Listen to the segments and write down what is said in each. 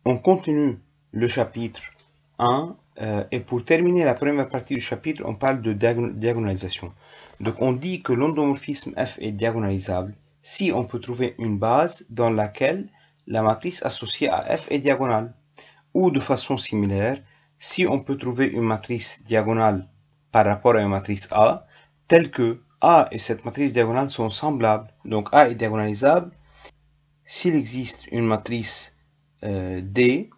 On continue le chapitre 1 et pour terminer la première partie du chapitre, on parle de diagonalisation. Donc on dit que l'endomorphisme F est diagonalisable si on peut trouver une base dans laquelle la matrice associée à F est diagonale. Ou de façon similaire, si on peut trouver une matrice diagonale par rapport à une matrice A, telle que A et cette matrice diagonale sont semblables. Donc A est diagonalisable s'il existe une matrice D,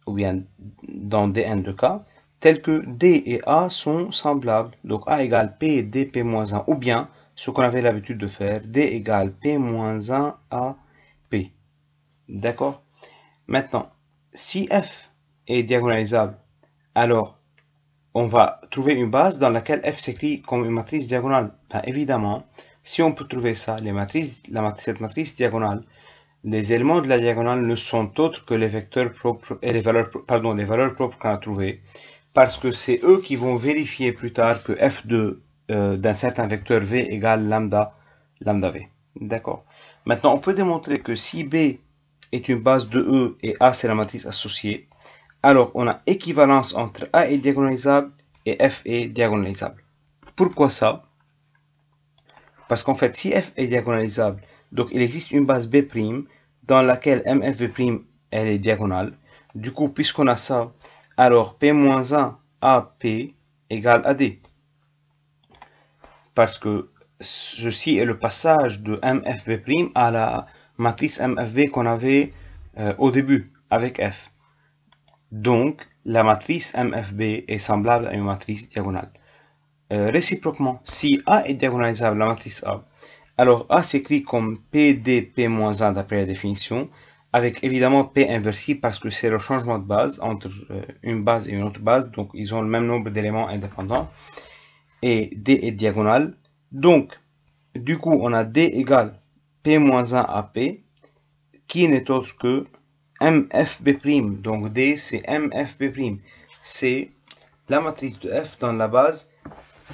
ou bien dans Dn de cas, tels que D et A sont semblables. Donc A égale P, D, P moins 1, ou bien, ce qu'on avait l'habitude de faire, D égale P moins 1 A, P. D'accord? Maintenant, si F est diagonalisable, alors on va trouver une base dans laquelle F s'écrit comme une matrice diagonale. Ben, évidemment, si on peut trouver ça, cette matrice diagonale, les éléments de la diagonale ne sont autres que les vecteurs propres et les valeurs propres qu'on a trouvées, parce que c'est eux qui vont vérifier plus tard que f d'un certain vecteur v égale lambda v. D'accord. Maintenant, on peut démontrer que si b est une base de E et A c'est la matrice associée, alors on a équivalence entre A est diagonalisable et F est diagonalisable. Pourquoi ça? Parce qu'en fait, si F est diagonalisable, donc il existe une base B' dans laquelle MFV' elle est diagonale. Du coup, puisqu'on a ça, alors P-1 AP égale à D. Parce que ceci est le passage de MFB' à la matrice MFB qu'on avait au début avec F. Donc, la matrice MFB est semblable à une matrice diagonale. Réciproquement, si A est diagonalisable à la matrice A, alors A s'écrit comme PDP-1 d'après la définition, avec évidemment P inversible parce que c'est le changement de base entre une base et une autre base, donc ils ont le même nombre d'éléments indépendants, et D est diagonale. Donc, du coup, on a D égale P-1 à P, qui n'est autre que MFB', donc D c'est MFB', c'est la matrice de F dans la base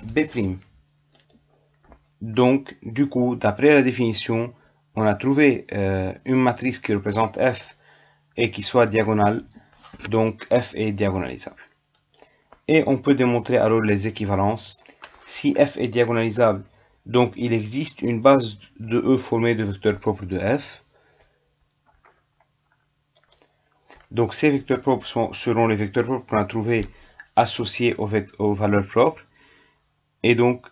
B'. Donc, du coup, d'après la définition, on a trouvé une matrice qui représente F et qui soit diagonale. Donc, F est diagonalisable. Et on peut démontrer alors les équivalences. Si F est diagonalisable, donc il existe une base de E formée de vecteurs propres de F. Donc, ces vecteurs propres seront les vecteurs propres qu'on a trouvés associés aux valeurs propres. Et donc,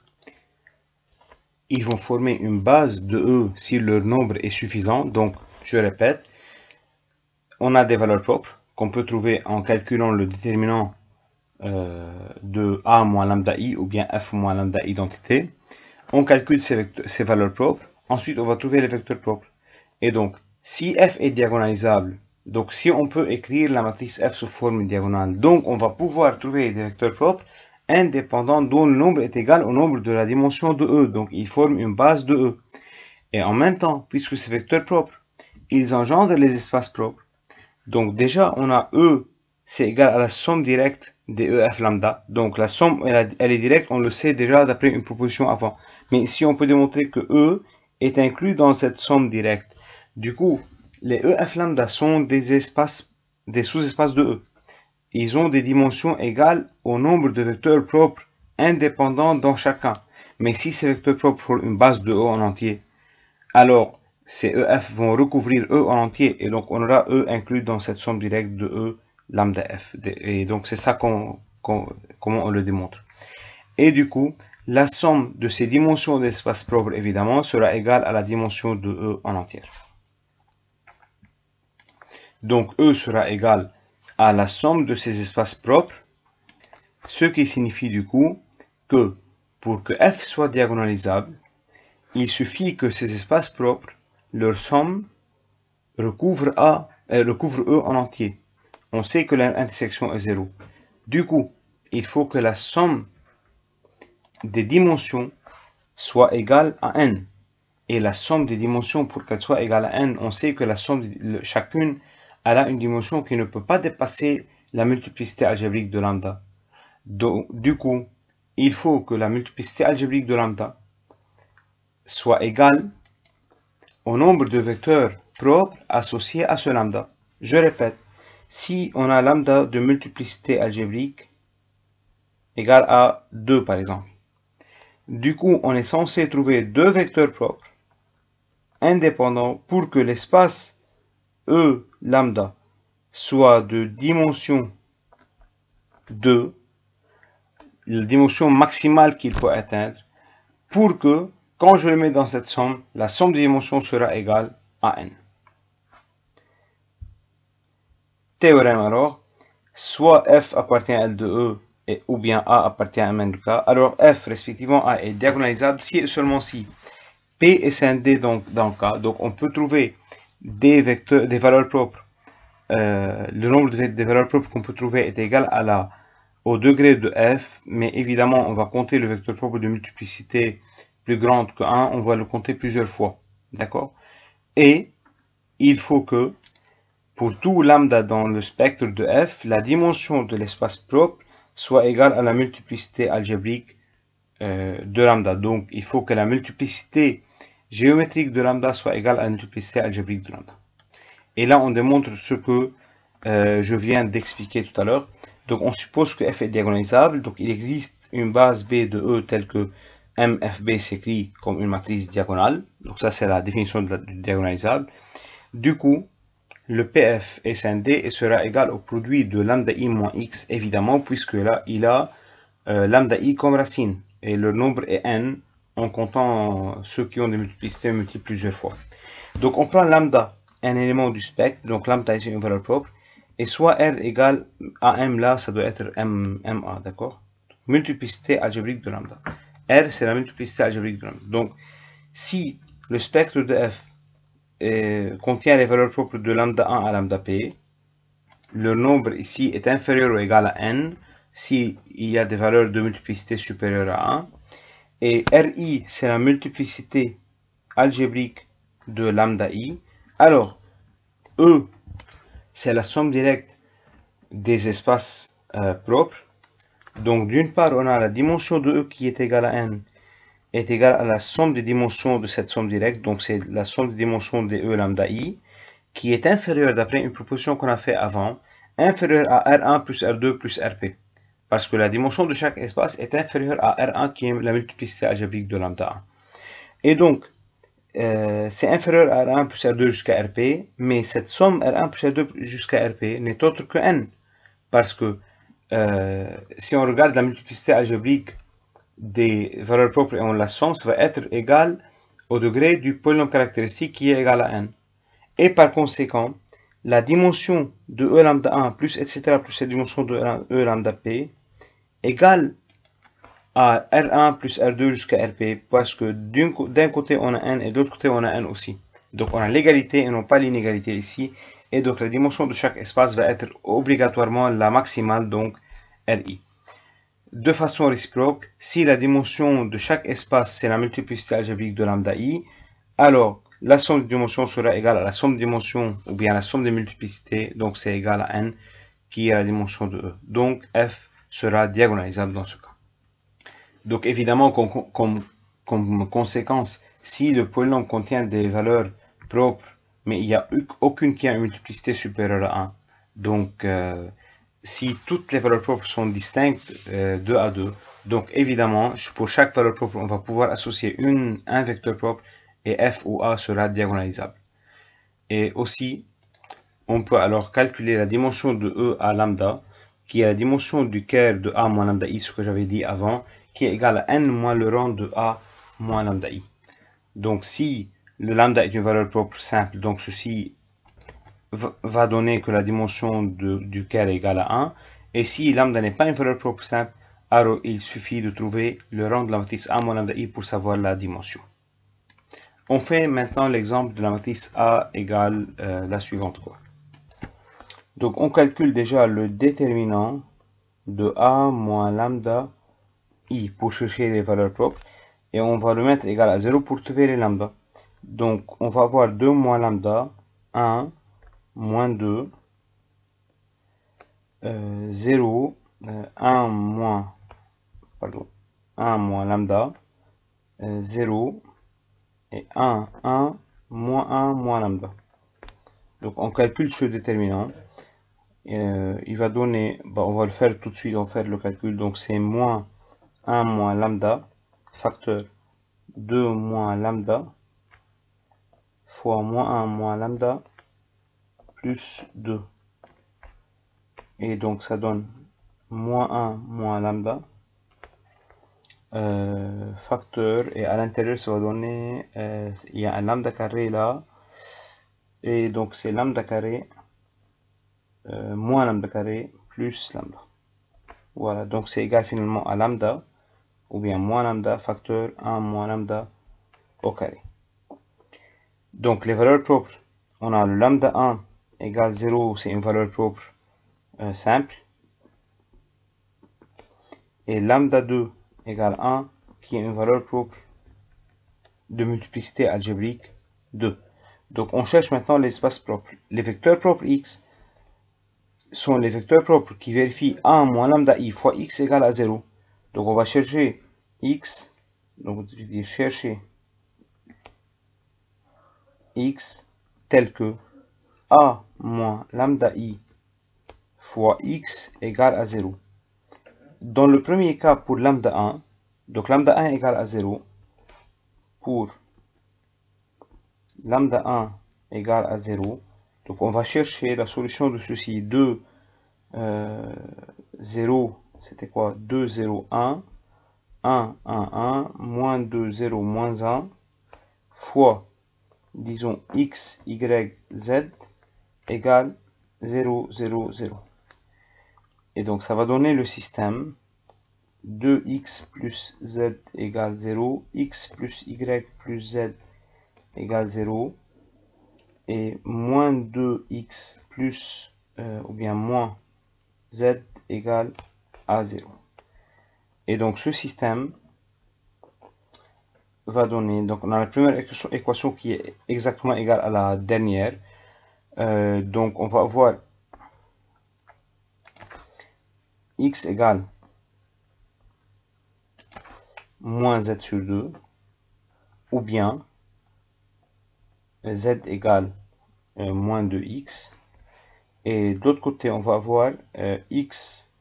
ils vont former une base de E si leur nombre est suffisant. Donc, je répète, on a des valeurs propres qu'on peut trouver en calculant le déterminant de A moins lambda I ou bien F moins lambda identité. On calcule ces valeurs propres. Ensuite, on va trouver les vecteurs propres. Et donc, si F est diagonalisable, donc si on peut écrire la matrice F sous forme diagonale, donc on va pouvoir trouver des vecteurs propres indépendants dont le nombre est égal au nombre de la dimension de E. Donc, ils forment une base de E. Et en même temps, puisque ces vecteurs propres, ils engendrent les espaces propres. Donc, déjà, on a E, c'est égal à la somme directe des EF lambda. Donc, la somme, elle est directe, on le sait déjà d'après une proposition avant. Mais ici, on peut démontrer que E est inclus dans cette somme directe. Du coup, les EF lambda sont des espaces, des sous-espaces de E. Ils ont des dimensions égales au nombre de vecteurs propres indépendants dans chacun. Mais si ces vecteurs propres forment une base de E en entier, alors ces EF vont recouvrir E en entier et donc on aura E inclus dans cette somme directe de E lambda F. Et donc c'est ça comment on le démontre. Et du coup, la somme de ces dimensions d'espace propre évidemment sera égale à la dimension de E en entière. Donc E sera égal à la somme de ces espaces propres, ce qui signifie du coup que pour que F soit diagonalisable, il suffit que ces espaces propres, leur somme, recouvre E en entier. On sait que l'intersection est 0. Du coup, il faut que la somme des dimensions soit égale à n. Et la somme des dimensions, pour qu'elle soit égale à n, on sait que la somme de chacune elle a une dimension qui ne peut pas dépasser la multiplicité algébrique de lambda. Donc, du coup, il faut que la multiplicité algébrique de lambda soit égale au nombre de vecteurs propres associés à ce lambda. Je répète, Si on a lambda de multiplicité algébrique égale à 2 par exemple, du coup on est censé trouver deux vecteurs propres indépendants pour que l'espace E lambda soit de dimension 2, la dimension maximale qu'il faut atteindre, pour que, quand je le mets dans cette somme, la somme des dimensions sera égale à n. Théorème alors, soit f appartient à L de E, ou bien A appartient à Mn de K, alors f respectivement A est diagonalisable si et seulement si P est scindé dans K. Donc on peut trouver des vecteurs, des valeurs propres. Le nombre des valeurs propres qu'on peut trouver est égal à au degré de f, mais évidemment on va compter le vecteur propre de multiplicité plus grande que 1, on va le compter plusieurs fois. D'accord? Et il faut que pour tout lambda dans le spectre de f, la dimension de l'espace propre soit égale à la multiplicité algébrique de lambda. Donc il faut que la multiplicité géométrique de lambda soit égale à la multiplicité algébrique de lambda. Et là on démontre ce que je viens d'expliquer tout à l'heure. Donc on suppose que f est diagonalisable, donc il existe une base B de E telle que MFB s'écrit comme une matrice diagonale. Donc ça c'est la définition du diagonalisable. Du coup, le PF est scindé et sera égal au produit de lambda i moins x, évidemment, puisque là il a lambda i comme racine et le nombre est n en comptant ceux qui ont des multiplicités multiples plusieurs fois. Donc on prend lambda, un élément du spectre, donc lambda est une valeur propre, et soit R égale à M, là ça doit être MA, d'accord? Multiplicité algébrique de lambda. R c'est la multiplicité algébrique de lambda. Donc si le spectre de F contient les valeurs propres de lambda 1 à lambda p, le nombre ici est inférieur ou égal à n si il y a des valeurs de multiplicité supérieures à 1, et Ri c'est la multiplicité algébrique de lambda i. Alors E c'est la somme directe des espaces propres. Donc d'une part on a la dimension de E qui est égale à n est égale à la somme des dimensions de cette somme directe, donc c'est la somme des dimensions de E lambda i, qui est inférieure, d'après une proposition qu'on a fait avant, inférieure à R1 plus R2 plus Rp. Parce que la dimension de chaque espace est inférieure à R1 qui est la multiplicité algébrique de lambda 1. Et donc, c'est inférieur à R1 plus R2 jusqu'à Rp, mais cette somme R1 plus R2 jusqu'à Rp n'est autre que n. Parce que si on regarde la multiplicité algébrique des valeurs propres et on la somme, ça va être égal au degré du polynôme caractéristique qui est égal à n. Et par conséquent, la dimension de E lambda 1 plus etc. plus la dimension de E lambda p égale à R1 plus R2 jusqu'à Rp, parce que d'un côté on a n et de l'autre côté on a n aussi. Donc on a l'égalité et non pas l'inégalité ici. Et donc la dimension de chaque espace va être obligatoirement la maximale, donc Ri. De façon réciproque, si la dimension de chaque espace c'est la multiplicité algébrique de lambda i, alors la somme des dimensions sera égale à la somme des dimensions ou bien la somme des multiplicités, donc c'est égal à n qui est la dimension de E. Donc f sera diagonalisable dans ce cas. Donc évidemment comme conséquence, si le polynôme contient des valeurs propres mais il n'y a aucune qui a une multiplicité supérieure à 1, donc si toutes les valeurs propres sont distinctes 2 à 2, donc évidemment, pour chaque valeur propre, on va pouvoir associer un vecteur propre et f ou a sera diagonalisable. Et aussi, on peut alors calculer la dimension de E à lambda, qui est la dimension du kerr de A moins lambda i, ce que j'avais dit avant, qui est égal à n moins le rang de A moins lambda i. Donc si le lambda est une valeur propre simple, donc ceci va donner que la dimension du kerr est égale à 1. Et si lambda n'est pas une valeur propre simple, alors il suffit de trouver le rang de la matrice A moins lambda i pour savoir la dimension. On fait maintenant l'exemple de la matrice A égale la suivante, quoi. Donc on calcule déjà le déterminant de A moins lambda i pour chercher les valeurs propres. Et on va le mettre égal à 0 pour trouver les lambda. Donc on va avoir 2 moins lambda, 1, moins 2, 0, 1 moins lambda, 0, et 1, 1, moins 1, moins lambda. Donc on calcule ce déterminant. il va donner, on va le faire tout de suite, on va faire le calcul, donc c'est moins 1 moins lambda, facteur 2 moins lambda, fois moins 1 moins lambda, plus 2. Et donc ça donne moins 1 moins lambda, facteur, et à l'intérieur ça va donner, il y a un lambda carré là, et donc c'est lambda carré, moins lambda carré, plus lambda. Voilà, donc c'est égal finalement à lambda, ou bien moins lambda, facteur 1 moins lambda au carré. Donc les valeurs propres, on a le lambda 1 égale 0, c'est une valeur propre simple. Et lambda 2 égale 1, qui est une valeur propre de multiplicité algébrique 2. Donc on cherche maintenant l'espace propre. Les vecteurs propres x sont les vecteurs propres qui vérifient 1 moins lambda i fois x égale à 0. Donc on va chercher x, donc je vais dire chercher x tel que a moins lambda i fois x égale à 0. Dans le premier cas pour lambda 1, donc lambda 1 égale à 0, pour lambda 1 égale à 0, donc on va chercher la solution de ceci, 2, 0, c'était quoi, 2, 0, 1, 1, 1, 1, moins 2, 0, moins 1, fois, disons, x, y, z, égale 0, 0, 0. Et donc ça va donner le système 2x plus z égale 0, x plus y plus z égale 0, et moins 2x plus, ou bien moins z égale à 0. Et donc ce système va donner, donc on a la première équation qui est exactement égale à la dernière. Donc on va avoir x égale moins z sur 2, ou bien z égale moins 2x. Et de l'autre côté, on va avoir x,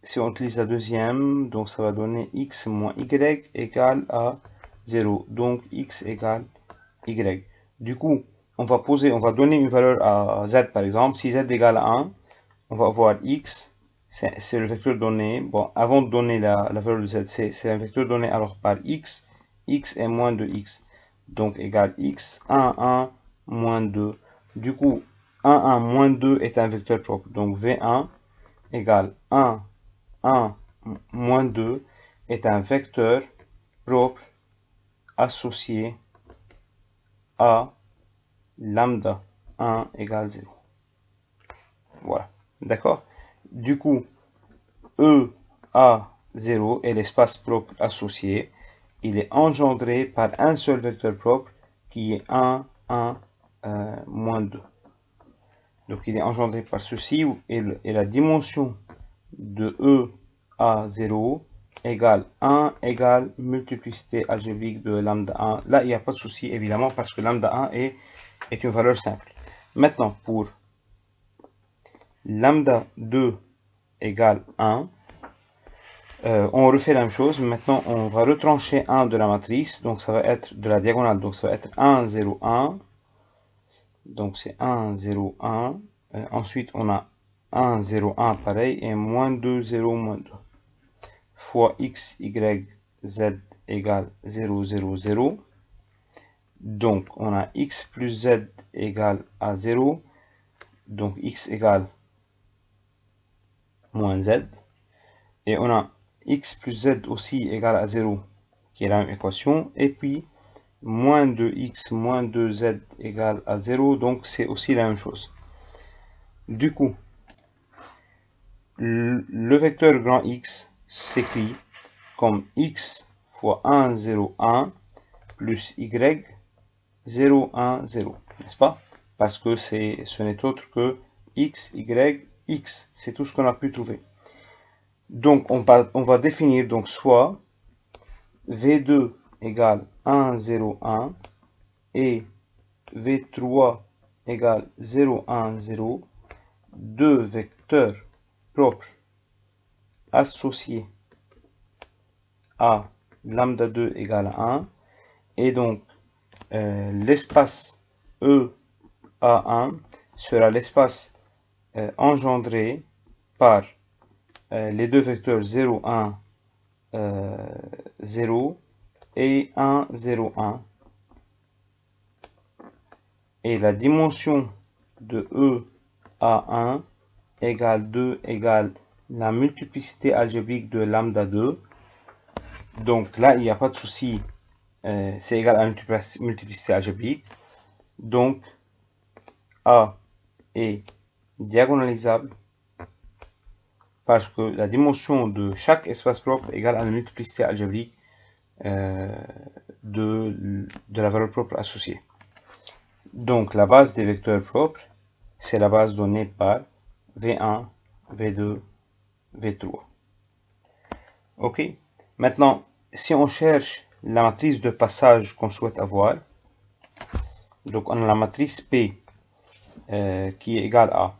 si on utilise la deuxième, donc ça va donner x moins y égale à 0. Donc x égale y. Du coup, on va donner une valeur à z par exemple. Si z égale à 1, on va avoir x, c'est le vecteur donné. Bon, avant de donner la valeur de z, c'est un vecteur donné alors par x, x est moins 2x. Donc égale x, 1, 1, moins 2. Du coup, 1, 1, moins 2 est un vecteur propre. Donc V1 égale 1, 1, moins 2 est un vecteur propre associé à lambda 1 égale 0. Voilà. D'accord? Du coup, EA0 est l'espace propre associé. Il est engendré par un seul vecteur propre qui est 1, 1, moins 2. Donc il est engendré par ceci, et la dimension de EA0 égale 1 égale multiplicité algébrique de lambda 1. Là, il n'y a pas de souci, évidemment, parce que lambda 1 est une valeur simple. Maintenant, pour lambda 2 égale 1, on refait la même chose. Maintenant, on va retrancher 1 de la matrice. Donc, ça va être de la diagonale. Donc, ça va être 1, 0, 1. Donc, c'est 1, 0, 1. Ensuite, on a 1, 0, 1 pareil. Et moins 2, 0, moins 2. Fois x, y, z égale 0, 0, 0. Donc, on a x plus z égale à 0. Donc, x égale moins z. Et on a x plus z aussi égale à 0, qui est la même équation. Et puis, moins 2x moins 2z égale à 0. Donc, c'est aussi la même chose. Du coup, le vecteur grand X s'écrit comme x fois 1, 0, 1 plus y 0, 1, 0. N'est-ce pas? Parce que ce n'est autre que x, y, x. C'est tout ce qu'on a pu trouver. Donc, on va définir donc soit V2 égale 1, 0, 1 et V3 égale 0, 1, 0. deux vecteurs propres associés à lambda 2 égale à 1, et donc l'espace EA1 sera l'espace engendré par les deux vecteurs 0, 1, 0 et 1, 0, 1. Et la dimension de EA1 égale 2 égale la multiplicité algébrique de lambda 2. Donc là, il n'y a pas de souci, c'est égal à la multiplicité algébrique. Donc A est diagonalisable parce que la dimension de chaque espace propre est égale à la multiplicité algébrique de la valeur propre associée. Donc la base des vecteurs propres, c'est la base donnée par V1, V2, V3. Ok. Maintenant, si on cherche la matrice de passage qu'on souhaite avoir, donc on a la matrice P qui est égale à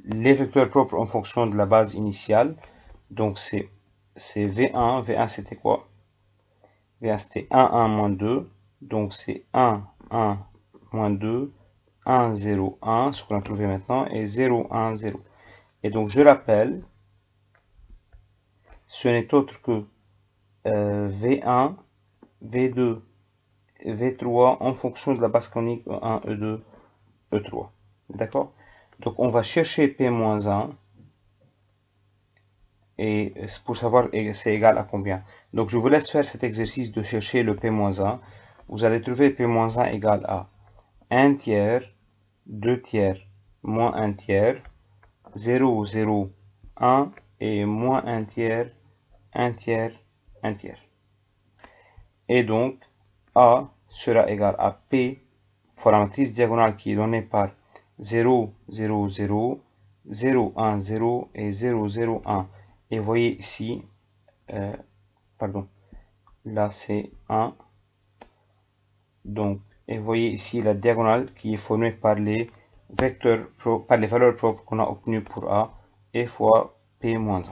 les vecteurs propres en fonction de la base initiale. Donc c'est V1. V1 c'était quoi? V1 c'était 1, 1, moins 2. Donc c'est 1, 1, moins 2, 1, 0, 1, ce qu'on a trouvé maintenant, et 0, 1, 0. Et donc je rappelle, ce n'est autre que V1, V2, V3 en fonction de la base canonique E1, E2, E3. D'accord? Donc on va chercher P-1 et pour savoir c'est égal à combien. Donc je vous laisse faire cet exercice de chercher le P-1. Vous allez trouver P-1 égal à 1 tiers, 2 tiers, moins 1 tiers, 0, 0, 1 et moins 1 tiers, 1 tiers, 1 tiers. Et donc A sera égal à P fois la matrice diagonale qui est donnée par 0, 0, 0, 0, 1, 0 et 0, 0, 1. Et vous voyez ici, pardon, là c'est 1. Donc, et vous voyez ici la diagonale qui est formée par les vecteurs, par les valeurs propres qu'on a obtenues pour A et fois P-1.